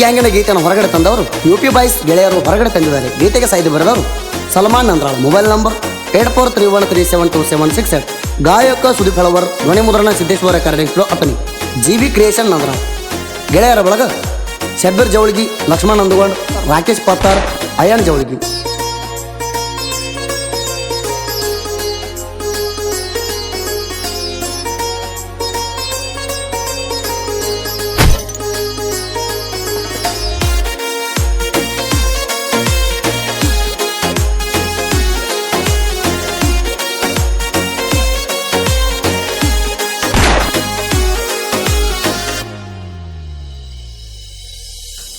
ಗ್ಯಾಂಗಿನ ಗೀತೆಯನ್ನು ಹೊರಗಡೆ ತಂದವರು ಯುಪಿ ಬಾಯ್ಸ್ ಗೆಳೆಯರು ಹೊರಗಡೆ ತಂದಿದ್ದಾರೆ. ಗೀತೆಗೆ ಸಾಹಿತ್ಯ ಬರೆದವರು ಸಲ್ಮಾನ್ ನಂದ್ರಾಳ್. Mobile number 8431372768. ಗಾಯಕ ಸುದೀಪ್ ಹಳವರ್. ಧ್ವನಿ ಮುದ್ರಣ ಸಿದ್ದೇಶ್ವರ ರೆಕಾರ್ಡಿಂಗ್ ಫ್ಲೋ ಅತನಿ. GV creation Nandral. ಗೆಳೆಯರ ಬಳಗ ಶಬ್ಬೀರ್ ಜವಳಿಗಿ, ಲಕ್ಷ್ಮಣ್ ನಂದಗೋಡ್, ರಾಕೇಶ್ ಪತ್ತಾರ್, ಅಯ್ಯನ್ ಜವಳಿಗಿ.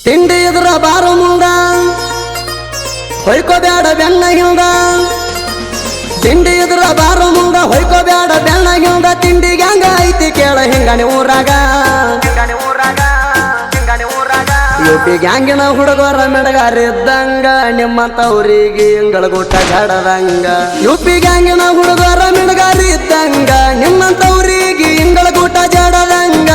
ತಿಂಡಿ ಎದುರ ಬಾರು ಮುಂದ ಹೊಯ್ಕೋಬ್ಯಾಡ ಬೆಣ್ಣ ಹಿಂದ. ತಿಂಡಿ ಎದುರ ಬಾರು ಮುಂದ ಹೊಯ್ಕೋಬ್ಯಾಡ ಬೆಣ್ಣ ಹಿಂದ. ತಿಂಡಿಗೆ ಹಂಗ ಐತಿ ಕೇಳ ಹಿಂಗಣಿ ಊರಾಗ. ಯುಪಿ ಗ್ಯಾಂಗಿನ ಹುಡುಗರ ಮೆಡಗಾರಿದ್ದಂಗ ನಿಮ್ಮಂತವ್ರಿಗೆ ಇಂಗಳಗುಟ್ಟ ಜಡದಂಗ. ಯುಪಿ ಗ್ಯಾಂಗಿನ ಹುಡುಗರ ಮೆಡಗಾರಿದ್ದಂಗ ನಿಮ್ಮಂತವ್ರಿಗೆ ಇಂಗಳಗುಟ್ಟ ಜಡದಂಗ.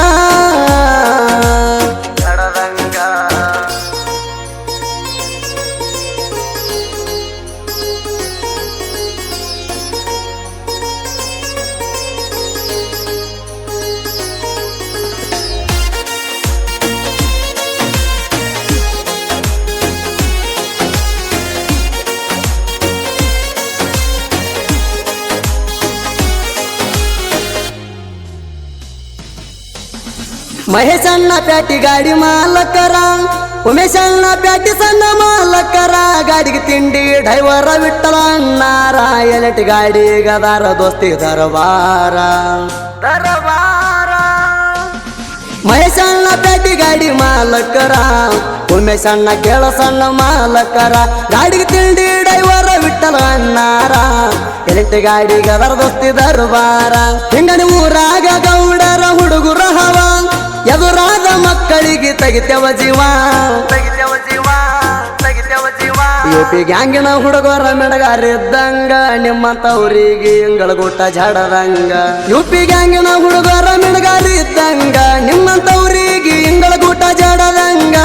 ಮಹೇಶಣ್ಣ ಪ್ಯಾಟಿ ಗಾಡಿ ಮಾಲಕರ, ಉಮೇಶಣ್ಣ ಪ್ಯಾಟಿ ಸಣ್ಣ ಮಾಲಕರ. ಗಾಡಿಗೆ ತಿಂಡಿ ಡ್ರೈವರ ವಿಠಲ ಅಣ್ಣಾರ. ಎಲೆಟಿ ಗಾಡಿ ಗದಾರ ದೋಸ್ತಿ ದರಬಾರ. ಮಹೇಶಣ್ಣ ಪ್ಯಾಟಿ ಗಾಡಿ ಮಾಲಕರ, ಉಮೇಶಣ್ಣ ಕೇಳ ಸಣ್ಣ ಮಾಲಕರ. ಗಾಡಿಗೆ ತಿಂಡಿ ಡ್ರೈವರ ವಿಠಲ ಅಣ್ಣಾರ. ಎಲೆಟಿ ಗಾಡಿ ಗದಾರ ದೋಸ್ತಿ ದರಬಾರ. ಹಿಂಗಣಿ ಊರಾಗ ಗೌಡರ ಹುಡುಗರ ಹವ. ಎದುರಾದ ಮಕ್ಕಳಿಗೆ ತೆಗಿತೇವ ಜೀವ. ಯುಪಿ ಗ್ಯಾಂಗಿನ ಹುಡುಗರ ಮೆಡಗಾರಿದ್ದಂಗ ನಿಮ್ಮಂತವ್ರಿಗೆ ಇಂಗಳಗುಟ್ಟ ಜಡದಂಗ. ಯುಪಿ ಗ್ಯಾಂಗಿನ ಹುಡುಗರ ಮೆಡಗಾರಿದ್ದಂಗ ನಿಮ್ಮಂತವ್ರಿಗೆ ಇಂಗಳಗುಟ್ಟ ಜಡದಂಗ.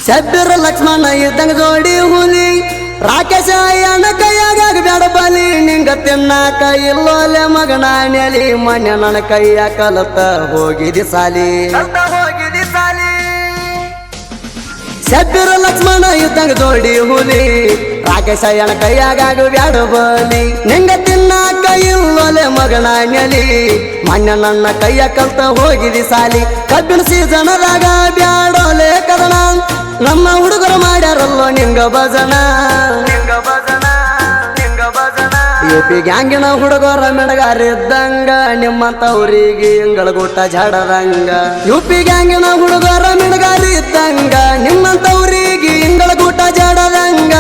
ಶಬ್ಬೀರ್ ಲಕ್ಷ್ಮಣ ಇದ್ದಂಗ ಜೋಡಿ ಹುಲಿ. ರಾಕೇಶ ಅಯ್ಯನ ಕೈಯಾಗ ಬ್ಯಾಡ ಬಲಿ. ನಿಂಗ ತಿನ್ನಾಕ ಇಲ್ಲೋಲೆ ಮಗನ ನೆಲಿ. ಮನೆ ನನ್ನ ಕೈಯ ಕಲತ ಹೋಗಿದಿ ಸಾಲಿ. ಶಬ್ಬೀರ್ ಲಕ್ಷ್ಮಣ ಇದ್ದಂಗ ಜೋಡಿ ಹುಲಿ. ರಾಕೇಶ ಅಯ್ಯನ ಕೈಯಾಗ ಬ್ಯಾಡ ಬಲಿ. ನಿಂಗ ತಿನ್ನಾಕ ಇಲ್ಲೋಲೆ ಮಗನ ನೆಲಿ. ಮನೆ ನನ್ನ ಕೈಯ ಕಲ್ತ ಹೋಗಿದಿ ಸಾಲಿ. ಕಬ್ಬಿನ ಸೀಸನದಾಗ ಬ್ಯಾಡೋಲೆ ಕದನ. ನಮ್ಮ ಹುಡುಗರು ಮಾಡ್ಯಾರಲ್ಲೋ ನಿಂಗ ಭಜನ. ಯುಪಿ ಗ್ಯಾಂಗಿನ ಹುಡುಗರ ಮೆಡಗಾರಿದ್ದಂಗ ನಿಮ್ಮಂತವ್ರಿಗೆ ಇಂಗಳಗುಟ್ಟ ಜಡದಂಗ. ಯುಪಿ ಗ್ಯಾಂಗಿನ ಹುಡುಗರ ಮೆಡಗಾರಿದ್ದಂಗ ನಿಮ್ಮಂತವ್ರಿಗೆ ಇಂಗಳಗುಟ್ಟ ಜಡದಂಗ.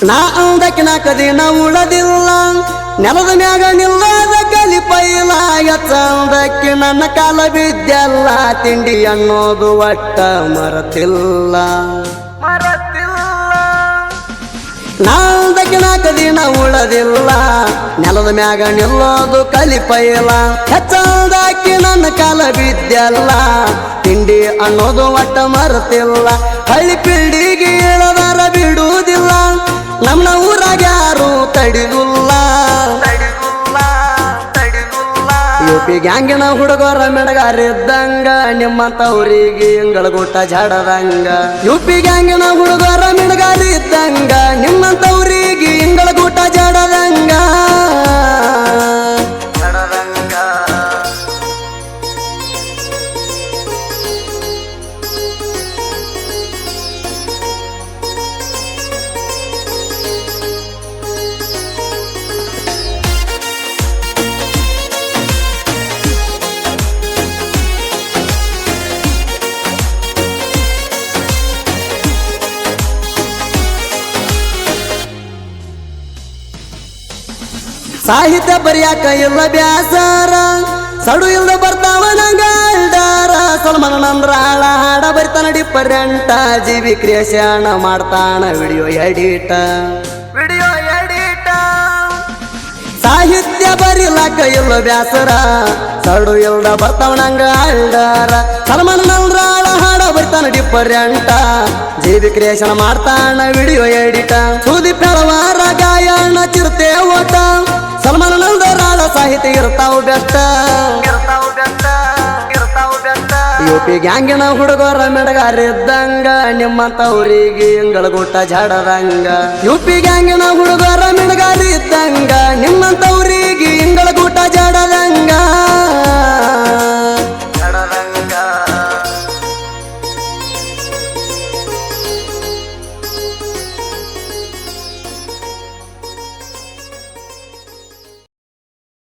ನಾ ಅಂದಕ್ಕೆ ನಾಲ್ಕು ದಿನ ಉಳದಿಲ್ಲ. ನೆಲದ ಮ್ಯಾಗ ನಿಲ್ಲದ ಕಲಿಪೈಲ. ಎಚ್ಚಂದಕ್ಕೆ ನನ್ನ ಕಾಲ ಬಿದ್ದಲ್ಲ. ತಿಂಡಿ ಅನ್ನೋದು ಒಟ್ಟ ಮರತಿಲ್ಲ. ನಾಲ್ದಕ್ಕೆ ನಾಲ್ಕು ದಿನ ಉಳದಿಲ್ಲ. ನೆಲದ ಮ್ಯಾಗ ನಿಲ್ಲೋದು ಕಲಿಪೈಲ. ಹೆಚ್ಚಂದಕ್ಕೆ ನನ್ನ ಕಾಲ ಬಿದ್ದಲ್ಲ. ತಿಂಡಿ ಅನ್ನೋದು ಒಟ್ಟ ಮರತಿಲ್ಲ. ಹಳ್ಳಿ ಪಿಳ್ಳಿಗೆ ಇಳದಾರ ಬಿಡುವುದಿಲ್ಲ. ನಮ್ಮ ಊರಾಗ ಯಾರು ತಡಿಗುಲ್ಲ. ಯುಪಿ ಗ್ಯಾಂಗಿನ ಹುಡುಗರ ಮೆಡಗಾರಿದ್ದಂಗ ನಿಮ್ಮಂತವ್ರಿಗೆ ಇಂಗಳಗೂಟ ಜಾಡದಂಗ ಯುಪಿ ಗ್ಯಾಂಗಿನ ಹುಡುಗರ ಮೆಡಗಾರಿದ್ದಂಗ ನಿಮ್ಮಂತವ್ರಿಗೆ ಇಂಗಳಗೂಟ ಜಾಡದಂಗ ಸಾಹಿತ್ಯ ಬರಿಯಾಕ ಇಲ್ಲ ಬ್ಯಾಸರ ಸಡು ಇಲ್ದ ಬರ್ತಾವ ನಂಗಾಲ್ಡಾರ ಸಲ್ಮಾನ ನಂದ್ರಾಳ ಹಾಡ ಬರಿತಾನ ಡಿಫರೆಂಟ ಜೀವಿ ಕ್ರಿಯೇಷನ್ ಮಾಡ್ತಾನ ವಿಡಿಯೋ ಎಡಿಟ ಸಾಹಿತ್ಯ ಬರಿಲಾಕ ಇಲ್ಲ ಬ್ಯಾಸರ ಸಡು ಇಲ್ದ ಬರ್ತಾವ ನಂಗಾಲ್ಡಾರ ಸಲ್ಮಾನ ನಂದ್ರಾಳ ಹಾಡ ಬರಿತಾನ ಡಿಫರೆಂಟ ಜೀವಿ ಕ್ರಿಯೇಷನ್ ಮಾಡ್ತಾನ ವಿಡಿಯೋ ಎಡಿಟ ಸುದೀಪ್ ಹೇಳವಾರ ಗಾಯನ ಚಿರತೆ ಓಟ ಸಲ್ಮಾನ ನಂದರಾಳ ಸಾಹಿತ್ಯ ಇರ್ತಾವ ಬೆಟ್ಟ ಯುಪಿ ಗ್ಯಾಂಗಿನ ಹುಡುಗರ ಮೆಡಗಾರಿದ್ದಂಗ ನಿಮ್ಮಂತವ್ರಿಗೆ ಇಂಗಳಗೂಟ ಜಾಡದಂಗ ಯುಪಿ ಗ್ಯಾಂಗಿನ ಹುಡುಗರ ಮೆಡಗಾರಿದ್ದಂಗ ನಿಮ್ಮಂತವ್ರಿಗೆ ಇಂಗಳಗೂಟ ಜಾಡದಂಗ